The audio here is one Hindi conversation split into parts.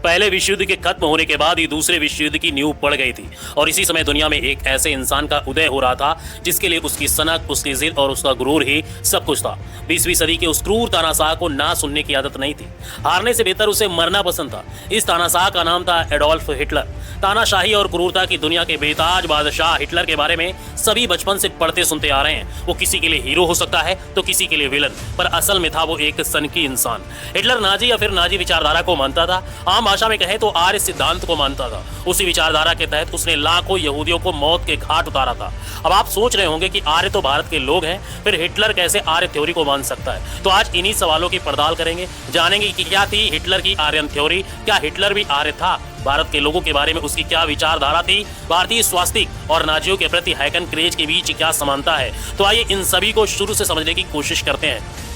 पहले विश्व युद्ध के खत्म होने के बाद ही दूसरे विश्व युद्ध की नींव पड़ गई थी और इसी समय दुनिया में एक ऐसे इंसान का उदय हो रहा था जिसके लिए उसकी सनक, उसकी जिद और उसका गुरूर ही सब कुछ था। 20वीं सदी के उस क्रूर तानाशाह को ना सुनने की आदत नहीं थी। हारने से बेहतर उसे मरना पसंद था। इस तानाशाह का नाम था एडोल्फ हिटलर। तानाशाही और क्रूरता की दुनिया के बेताज बादशाह हिटलर के बारे में सभी बचपन से पढ़ते सुनते आ रहे हैं। वो किसी के लिए हीरो हो सकता है तो किसी के लिए विलन, पर असल में था वो एक सनकी इंसान। हिटलर नाजी या फिर नाजी विचारधारा को मानता था। आम भाषा में कहें तो आर्य सिद्धांत को मानता था। उसी विचारधारा के तहत उसने लाखों यहूदियों को मौत के घाट उतारा था। अब आप सोच रहे होंगे कि आर्य तो भारत के लोग हैं, फिर हिटलर कैसे आर्य थ्योरी को मान सकता है? तो आज इन्हीं सवालों की पड़ताल करेंगे, जानेंगे कि क्या थी हिटलर की आर्यन थ्योरी, क्या हिटलर भी आर्य था, भारत के लोगों के बारे में उसकी क्या विचारधारा थी, भारतीय स्वास्तिक और नाजियों के प्रति हैकन क्रेज के बीच क्या समानता है। तो आइए इन सभी को शुरू से समझने की कोशिश करते हैं।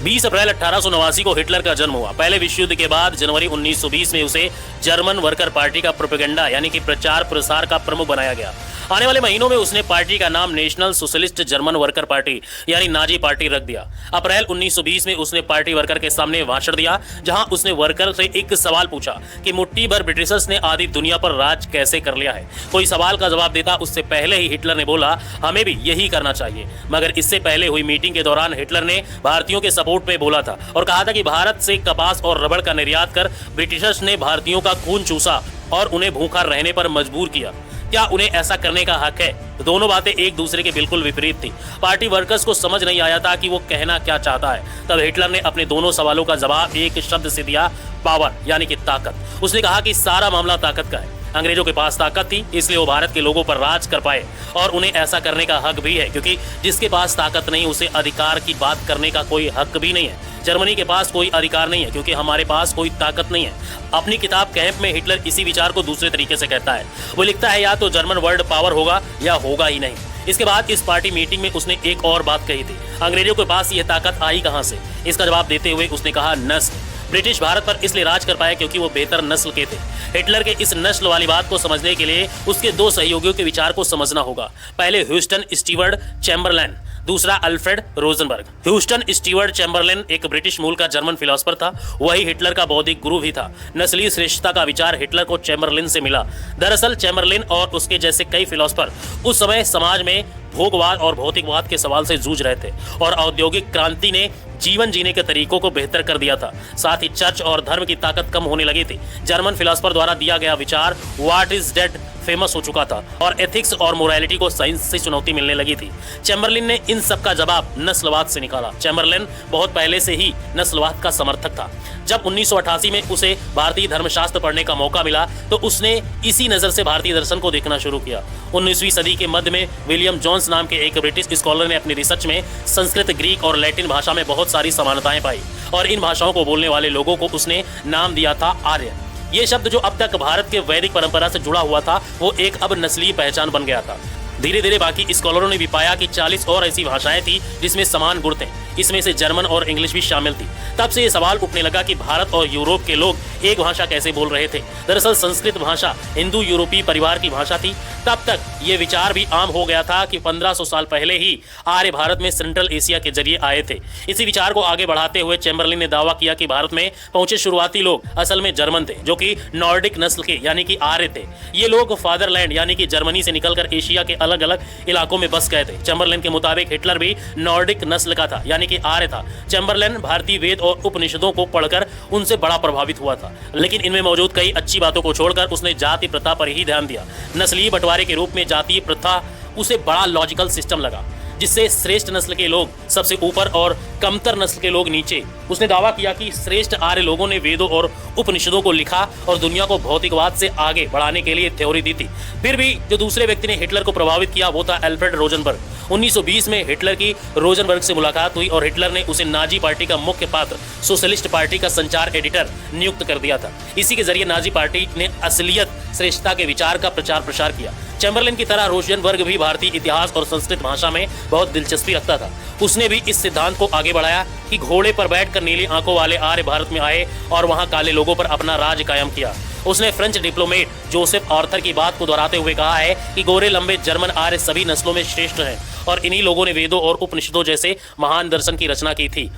बीस अप्रैल 1889 को हिटलर का जन्म हुआ। पहले विश्व युद्ध के बाद जनवरी 1920 में उसे जर्मन वर्कर पार्टी का प्रोपेगेंडा यानी कि प्रचार प्रसार का प्रमुख बनाया गया। आने वाले महीनों में उसने पार्टी का नाम national socialist German worker party यानी नाजी पार्टी रख दिया। अप्रैल 1920 में उसने पार्टी वर्कर के सामने भाषण दिया, जहां उसने वर्कर से एक सवाल पूछा कि मुट्ठी भर ब्रिटिशर्स ने आधी दुनिया पर राज कैसे कर लिया है। कोई सवाल का जवाब देता उससे पहले ही हिटलर ने बोला, हमें भी यही करना चाहिए। मगर इससे पहले हुई मीटिंग के दौरान हिटलर ने भारतीयों के सपोर्ट में बोला था और कहा था कि भारत से कपास और रबड़ का निर्यात कर ब्रिटिशर्स ने भारतीयों का खून चूसा और उन्हें भूखा रहने पर मजबूर किया। क्या उन्हें ऐसा करने का हक है? दोनों बातें एक दूसरे के बिल्कुल विपरीत थी। पार्टी वर्कर्स को समझ नहीं आया था कि वो कहना क्या चाहता है। तब हिटलर ने अपने दोनों सवालों का जवाब एक शब्द से दिया, पावर यानी कि ताकत। उसने कहा कि सारा मामला ताकत का है। अंग्रेजों के पास ताकत थी, इसलिए वो भारत के लोगों पर राज कर पाए और उन्हें ऐसा करने का हक भी है, क्योंकि जिसके पास ताकत नहीं उसे अधिकार की बात करने का कोई हक भी नहीं है। जर्मनी के पास कोई अधिकार नहीं है क्योंकि हमारे पास कोई ताकत नहीं है। अपनी किताब कैंप में हिटलर इसी विचार को दूसरे तरीके से कहता है। वो लिखता है, या तो जर्मन वर्ल्ड पावर होगा या होगा ही नहीं। इसके बाद इस पार्टी मीटिंग में उसने एक और बात कही थी, अंग्रेजों के पास यह ताकत आई कहां से? इसका जवाब देते हुए उसने कहा, नस्ल। ब्रिटिश भारत पर इसलिए राज कर पाए क्योंकि वो बेहतर नस्ल के थे। हिटलर के इस नस्ल वाली बात को समझने के लिए उसके दो सहयोगियों के विचार को समझना होगा। पहले ह्यूस्टन स्टीवर्ट चैम्बरलेन, दूसरा Alfred Rosenberg. Houston Stewart Chamberlain एक ब्रिटिश मूल का जर्मन फिलोसफर था। वही हिटलर का बौद्धिक गुरु भी था। नस्लीय श्रेष्ठता का विचार हिटलर को चैम्बरलेन से मिला। दरअसल चैम्बरलेन और उसके जैसे कई फिलोसफर उस समय समाज में भोगवाद और भौतिकवाद के सवाल से जूझ रहे थे और औद्योगिक क्रांति ने जीवन जीने के तरीकों को बेहतर कर दिया था। साथ ही चर्च और धर्म की ताकत कम होने लगी थी। जर्मन फिलोसफर द्वारा दिया गया विचार व्हाट इज डेड फेमस हो चुका था और एथिक्स और मोरालिटी को साइंस से चुनौती मिलने लगी थी। चैम्बरलेन ने इन सब का जवाब नस्लवाद से निकाला। चैम्बरलेन बहुत पहले से ही नस्लवाद का समर्थक था। जब 1988 में उसे भारतीय धर्मशास्त्र पढ़ने का मौका मिला तो उसने इसी नजर से भारतीय दर्शन को देखना शुरू किया। 19वीं सदी के मध्य में विलियम जोन्स नाम के एक ब्रिटिश स्कॉलर ने अपनी रिसर्च में संस्कृत, ग्रीक और लैटिन भाषा में बहुत सारी समानताएं पाई और इन भाषाओं को बोलने वाले लोगों को उसने नाम दिया था आर्य। ये शब्द जो अब तक भारत के वैदिक परंपरा से जुड़ा हुआ था वो एक अब नस्लीय पहचान बन गया था। धीरे धीरे बाकी स्कॉलरों ने भी पाया कि 40 और ऐसी भाषाएं थी जिसमें समान गुण थे। इसमें से जर्मन और इंग्लिश भी शामिल थी। तब से ये सवाल उठने लगा कि भारत और यूरोप के लोग एक भाषा कैसे बोल रहे थे। दरअसल संस्कृत भाषा हिंदू यूरोपीय परिवार की भाषा थी। तब तक ये विचार भी आम हो गया था कि 1500 साल पहले ही आर्य भारत में सेंट्रल एशिया के जरिए आए थे। इसी विचार को आगे बढ़ाते हुए चैम्बरलेन ने दावा किया कि भारत में पहुंचे शुरुआती लोग असल में जर्मन थे, जो कि नॉर्डिक नस्ल के यानी कि आर्य थे। ये लोग फादरलैंड यानी कि जर्मनी से निकलकर एशिया के अलग अलग इलाकों में बस गए थे। चैम्बरलेन के मुताबिक हिटलर भी नॉर्डिक नस्ल का था यानी कि आर्य था। चैम्बरलेन भारतीय वेद और उपनिषदों को पढ़कर उनसे बड़ा प्रभावित हुआ था, लेकिन इनमें मौजूद कई अच्छी बातों को छोड़कर उसने जाति प्रथा पर ही ध्यान दिया। नस्लीय बंटवारे के रूप में जातीय प्रथा उसे बड़ा लॉजिकल सिस्टम लगा, जिससे श्रेष्ठ नस्ल के लोग सबसे ऊपर और कमतर नस्ल के लोग नीचे। उसने दावा किया कि श्रेष्ठ आर्य लोगों ने वेदों और उपनिषदों को लिखा और दुनिया को भौतिकवाद से आगे बढ़ाने के लिए थ्योरी दी थी। फिर भी जो दूसरे व्यक्ति ने हिटलर को प्रभावित किया वो था अल्फ्रेड रोजनबर्ग। 1920 में हिटलर की रोजनबर्ग से मुलाकात हुई और हिटलर ने उसे नाजी पार्टी का मुख्य पात्र सोशलिस्ट पार्टी का संचार एडिटर नियुक्त कर दिया था। इसी के जरिए नाजी पार्टी ने असलियत श्रेष्ठता के विचार का प्रचार प्रसार किया। चैम्बरलेन की तरह रोजनबर्ग भी भारतीय इतिहास और संस्कृत भाषा में बहुत दिलचस्पी रखता था। उसने भी इस सिद्धांत को आगे बढ़ाया कि घोड़े पर बैठकर नीली आंखों वाले आर्य भारत में आए और वहां काले लोगों पर अपना राज कायम किया। उसने फ्रेंच डिप्लोमेट जोसेफ आर्थर की बात को दोहराते हुए कहा है कि गोरे लंबे जर्मन आर्य सभी नस्लों में श्रेष्ठ हैं और इन्हीं लोगों ने वेदों और उपनिषदों जैसे महान दर्शन की रचना की थी।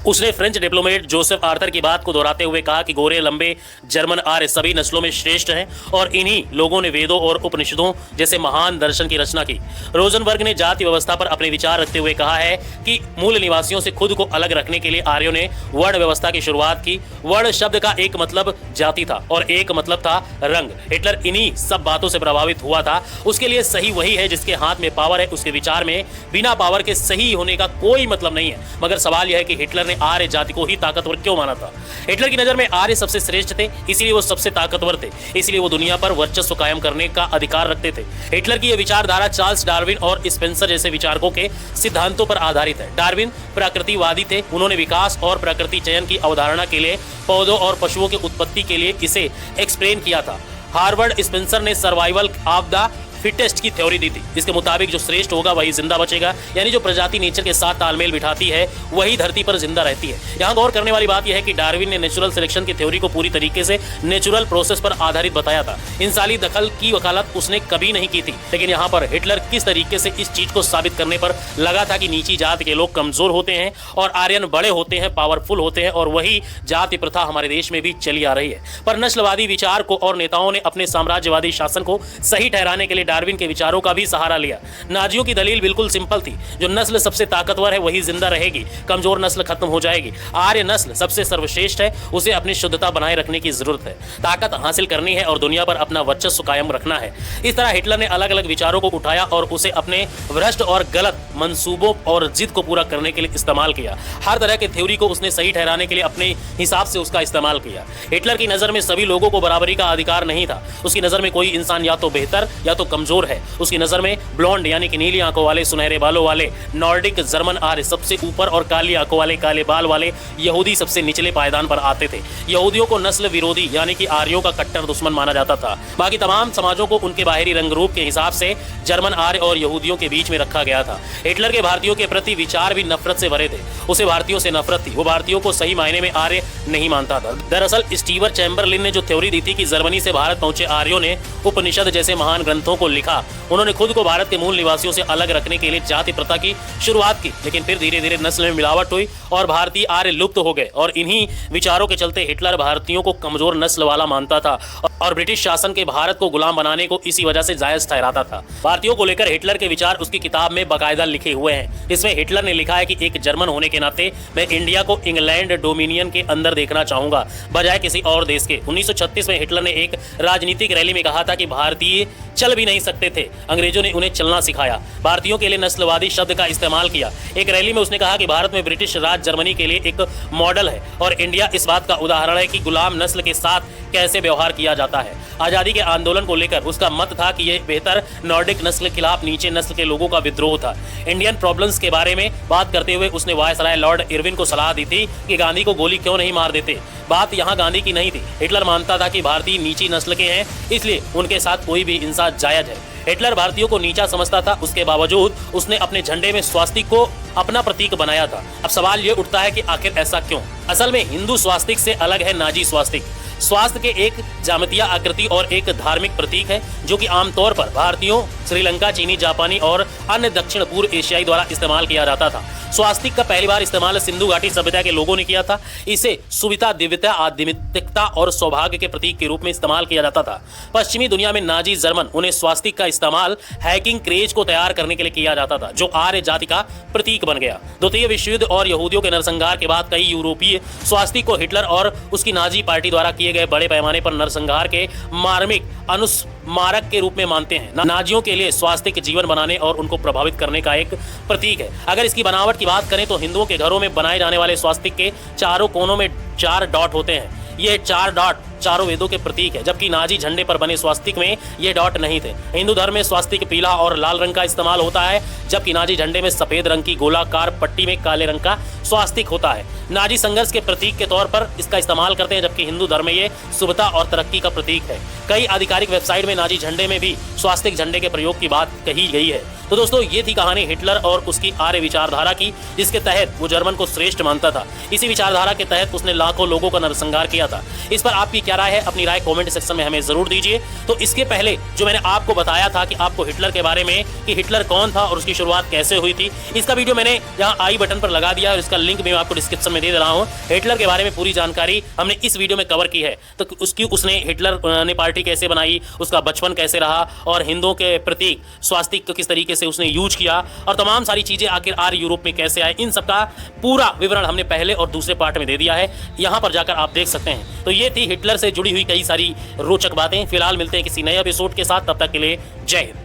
उसने फ्रेंच डिप्लोमेट जोसेफ आर्थर की बात को दोहराते हुए कहा कि गोरे लंबे जर्मन आर्य सभी नस्लों में श्रेष्ठ हैं और इन्हीं लोगों ने वेदों और उपनिषदों जैसे महान दर्शन की रचना की। रोजनबर्ग ने जाति व्यवस्था पर अपने विचार रखते हुए कहा है कि मूल निवासियों से खुद को अलग रखने के लिए आर्यों ने वर्ण व्यवस्था की शुरुआत की। वर्ण शब्द का एक मतलब जाति था और एक मतलब था रंग। हिटलर इन्हीं सब बातों से प्रभावित हुआ था। उसके लिए सही वही है जिसके हाथ में पावर है। उसके विचार में बिना पावर के सही होने का कोई मतलब नहीं है। मगर सवाल यह है कि हिटलर आर्य जाति को ही ताकतवर क्यों माना था? हिटलर की नजर में आर्य सबसे श्रेष्ठ थे, इसलिए वो सबसे ताकतवर थे, इसलिए वो दुनिया पर वर्चस्व कायम करने का अधिकार रखते थे। हिटलर की यह विचारधारा चार्ल्स डार्विन और स्पेंसर जैसे विचारकों के सिद्धांतों पर आधारित है। डार्विन प्रकृतिवादी थे। उन्होंने विकास और प्रकृति चयन की अवधारणा के लिए पौधों और पशुओं की उत्पत्ति के लिए इसे एक्सप्लेन किया था। हार्वर्ड स्पेंसर ने सर्वाइवल ऑफ द फिटेस्ट की थ्योरी दी थी। इसके मुताबिक जो श्रेष्ठ होगा वही जिंदा बचेगा, यानी जो प्रजाति नेचर के साथ तालमेल बिठाती है वही धरती पर जिंदा रहती है। यहाँ गौर करने वाली बात यह है कि डार्विन ने नेचुरल सिलेक्शन की थ्योरी को पूरी तरीके से नेचुरल प्रोसेस पर आधारित बताया था। इंसानी दखल की वकालत उसने कभी नहीं की थी। लेकिन यहाँ पर हिटलर किस तरीके से इस चीज को साबित करने पर लगा था कि नीची जाति के लोग कमजोर होते हैं और आर्यन बड़े होते हैं, पावरफुल होते हैं, और वही जाति प्रथा हमारे देश में भी चली आ रही है। पर नस्लवादी विचार को और नेताओं ने अपने साम्राज्यवादी शासन को सही ठहराने के लिए डार्विन के विचारों का भी सहारा लिया। नाजियों की दलील बिल्कुल सिंपल थी, जो नस्ल सबसे ताकतवर है वही जिंदा रहेगी, कमजोर नस्ल खत्म हो जाएगी। आर्य नस्ल सबसे सर्वश्रेष्ठ है, उसे अपनी शुद्धता बनाए रखने की जरूरत है, ताकत हासिल करनी है और दुनिया पर अपना वर्चस्व कायम रखना है। इस तरह हिटलर ने अलग अलग विचारों को उठाया और उसे अपने भ्रष्ट और गलत मंसूबों और जिद को पूरा करने के लिए इस्तेमाल किया। हर तरह के थ्योरी को उसने सही ठहराने के लिए अपने हिसाब से उसका इस्तेमाल किया। हिटलर की नजर में सभी लोगों को बराबरी का अधिकार नहीं था। उसकी नजर में कोई इंसान या तो बेहतर या तो कमजोर है। उसकी नजर में ब्लॉन्ड यानी कि नीली आंखों वाले, सुनहरे बालों वाले नॉर्डिक जर्मन आर्य सबसे ऊपर और काली आंखों वाले, काले बाल वाले यहूदी सबसे निचले पायदान पर आते थे। यहूदियों को नस्ल विरोधी यानी कि आर्यों का कट्टर दुश्मन माना जाता था। बाकी तमाम समाजों को उनके बाहरी रंग रूप के हिसाब से जर्मन आर्य और यहूदियों के बीच में रखा गया था। हिटलर के भारतीयों के प्रति विचार भी नफरत से भरे थे। उसे भारतीयों से नफरत थी। वो भारतीयों को सही मायने में आर्य नहीं मानता था। दरअसल स्टीवर चैम्बरलिन ने जो थ्योरी दी थी कि जर्मनी से भारत पहुंचे आर्यों ने उपनिषद जैसे महान ग्रंथों को लिखा, उन्होंने खुद को भारत के मूल निवासियों से अलग रखने के लिए जाति प्रथा की शुरुआत की। लेकिन फिर धीरे धीरे नस्ल में मिलावट हुई और भारतीय आर्य लुप्त हो गए। और इन्हीं विचारों के चलते हिटलर भारतीयों को कमजोर नस्ल वाला मानता था और ब्रिटिश शासन के भारत को गुलाम बनाने को इसी वजह से जायज ठहराता था। भारतीयों को लेकर हिटलर के विचार उसकी किताब में बाकायदा लिखे हुए हैं। इसमें हिटलर ने लिखा है कि एक जर्मन होने के नाते मैं इंडिया को इंग्लैंड डोमिनियन के अंदर देखना चाहूंगा बजाय किसी और देश के। 1936 में हिटलर ने एक राजनीतिक रैली में कहा था कि भारतीय चल भी नहीं सकते थे, अंग्रेजों ने उन्हें चलना सिखाया। भारतीयों के लिए नस्लवादी शब्द का इस्तेमाल किया। एक रैली में उसने कहा कि भारत में ब्रिटिश राज जर्मनी के लिए एक मॉडल है और इंडिया इस बात का उदाहरण है कि गुलाम नस्ल के साथ कैसे व्यवहार किया जाता है। आजादी के आंदोलन को लेकर उसका मत था कि यह बेहतर नॉर्डिक नस्ल के खिलाफ नीचे नस्ल के लोगों का विद्रोह था। इंडियन प्रॉब्लम्स के बारे में बात करते हुए उसने वायसराय लॉर्ड इरविन को सलाह दी थी कि गांधी को गोली क्यों नहीं मार देते। बात यहाँ गांधी की नहीं थी। हिटलर मानता था कि भारतीय नीची नस्ल के हैं, इसलिए उनके साथ कोई भी इंसान जायज है। हिटलर भारतीयों को नीचा समझता था। उसके बावजूद उसने अपने झंडे में स्वास्तिक को अपना प्रतीक बनाया था। अब सवाल ये उठता है कि आखिर ऐसा क्यों? असल में हिंदू स्वास्तिक से अलग है नाजी स्वास्तिक। स्वास्थ्य के एक ज्यामितीय आकृति और एक धार्मिक प्रतीक है जो कि आमतौर पर भारतीयों, श्रीलंका, चीनी, जापानी और अन्य दक्षिण पूर्व एशियाई द्वारा इस्तेमाल किया जाता था। स्वास्तिक का पहली बार इस्तेमाल सिंधु घाटी सभ्यता के लोगों ने किया था। इसे सुविधा, दिव्यता, आध्यात्मिकता और सौभाग्य के प्रतीक के रूप में इस्तेमाल किया जाता था। पश्चिमी दुनिया में नाजी जर्मन उन्हें स्वास्तिक का इस्तेमाल हैकिंग क्रेज को तैयार करने के लिए किया जाता था, जो आर्य जाति का प्रतीक बन गया। द्वितीय विश्व युद्ध और यहूदियों के नरसंहार के बाद कई यूरोपीय स्वास्तिक को हिटलर और उसकी नाजी पार्टी द्वारा किए गए बड़े पैमाने पर नरसंहार के मार्मिक अनुस्मारक के रूप में मानते हैं। नाजियों के लिए स्वास्तिक जीवन बनाने और उनको प्रभावित करने का एक प्रतीक है। अगर इसकी बनावट की बात करें तो हिंदुओं के घरों में बनाए जाने वाले स्वास्तिक के चारों कोनों में 4 डॉट होते हैं। ये 4 डॉट चारों वेदों के प्रतीक है, जबकि नाजी झंडे पर बने स्वास्तिक में ये डॉट नहीं थे। हिंदू धर्म में स्वास्तिक पीला और लाल रंग का इस्तेमाल होता है, जबकि नाजी झंडे में सफेद रंग की गोलाकार पट्टी में काले रंग का स्वास्तिक होता है। नाजी संघर्ष के प्रतीक के तौर पर इसका इस्तेमाल करते हैं, जबकि हिंदू धर्म में ये शुभता और तरक्की का प्रतीक है। कई आधिकारिक वेबसाइट में नाजी झंडे में भी स्वास्तिक झंडे के प्रयोग की बात कही गई है। तो दोस्तों, ये थी कहानी हिटलर और उसकी आर्य विचारधारा की, जिसके तहत वो जर्मन को श्रेष्ठ मानता था। इसी विचारधारा के तहत उसने लाखों लोगों का नरसंहार किया था। इस पर आपकी क्या क्या राय है, अपनी राय कमेंट सेक्शन में हमें जरूर दीजिए। तो इसके पहले जो मैंने आपको बताया था कि आपको हिटलर के बारे में कि हिटलर कौन था और उसकी शुरुआत कैसे हुई थी, इसका वीडियो मैंने यहाँ आई बटन पर लगा दिया और इसका लिंक मैं आपको डिस्क्रिप्शन में दे रहा हूँ। हिटलर के बारे में पूरी जानकारी हमने इस वीडियो में कवर की है। तो उसने हिटलर ने पार्टी कैसे बनाई, उसका बचपन कैसे रहा और हिंदुओं के प्रतीक स्वास्तिक को किस तरीके से उसने यूज किया और तमाम सारी चीजें आखिर आर्य यूरोप में कैसे आए, इन सब का पूरा विवरण हमने पहले और दूसरे पार्ट में दे दिया है। यहां पर जाकर आप देख सकते हैं। तो ये थी हिटलर से जुड़ी हुई कई सारी रोचक बातें। फिलहाल मिलते हैं किसी नए एपिसोड के साथ, तब तक के लिए जय हिंद।